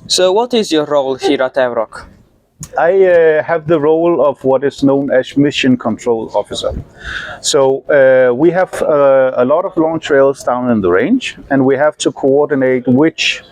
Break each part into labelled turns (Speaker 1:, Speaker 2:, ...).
Speaker 1: So what is your role here at Evroc?
Speaker 2: I have the role of what is known as mission control officer. So we have a lot of launch trails down in the range, and we have to coordinate which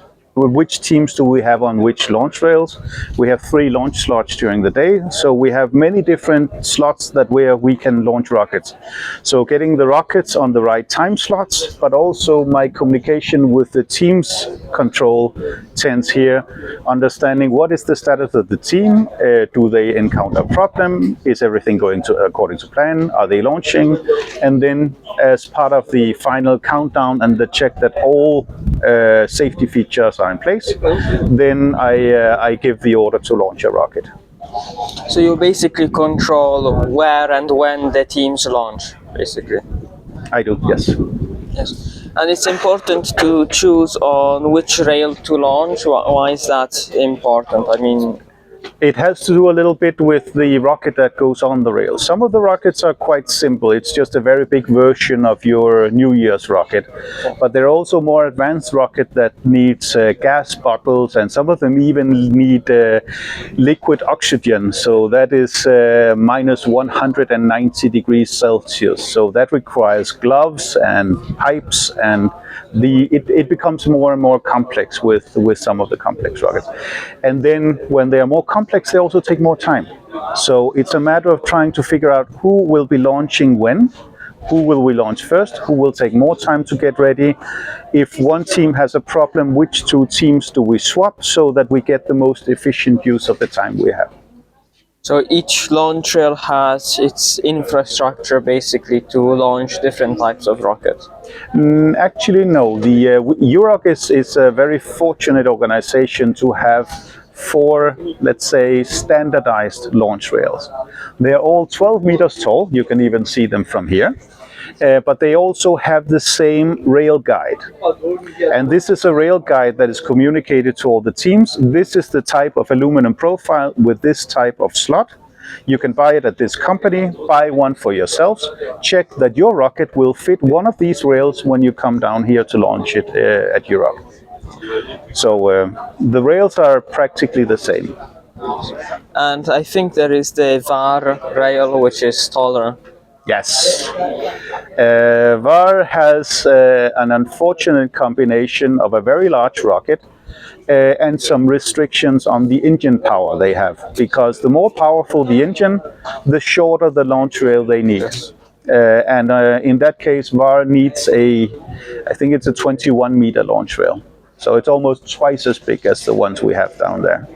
Speaker 2: teams do we have on which launch trails. We have 3 launch slots during the day, so we have many different slots where we can launch rockets. So getting the rockets on the right time slots, but also my communication with the team's control tents here, understanding what is the status of the team, do they encounter a problem, is everything going according to plan, are they launching, and then as part of the final countdown and the check that all safety features are in place, then I give the order to launch a rocket.
Speaker 1: So you basically control where and when the teams launch, basically.
Speaker 2: I do, yes.
Speaker 1: Yes. And it's important to choose on which rail to launch. Why is that important? I mean,
Speaker 2: it has to do a little bit with the rocket that goes on the rail. Some of the rockets are quite simple. It's just a very big version of your New Year's rocket. But there are also more advanced rockets that needs gas bottles, and some of them even need liquid oxygen. So that is minus 190 degrees Celsius. So that requires gloves and pipes, and it becomes more and more complex with some of the complex rockets. And then when they are more complex, they also take more time. So it's a matter of trying to figure out who will be launching when, who will we launch first, who will take more time to get ready. If one team has a problem, which 2 teams do we swap so that we get the most efficient use of the time we have.
Speaker 1: so each launch trail has its infrastructure basically to launch different types of rockets.
Speaker 2: Actually, no. The EUROC is a very fortunate organization to have 4, let's say, standardized launch rails. They are all 12 meters tall. You can even see them from here. But they also have the same rail guide. And this is a rail guide that is communicated to all the teams. This is the type of aluminum profile with this type of slot. You can buy it at this company, buy one for yourselves, check that your rocket will fit one of these rails when you come down here to launch it at Europe. So the rails are practically the same.
Speaker 1: And I think there is the VAR rail, which is taller.
Speaker 2: Yes. VAR has an unfortunate combination of a very large rocket and some restrictions on the engine power they have, because the more powerful the engine, the shorter the launch rail they need. And in that case, VAR needs I think it's a 21-meter launch rail. So it's almost twice as big as the ones we have down there.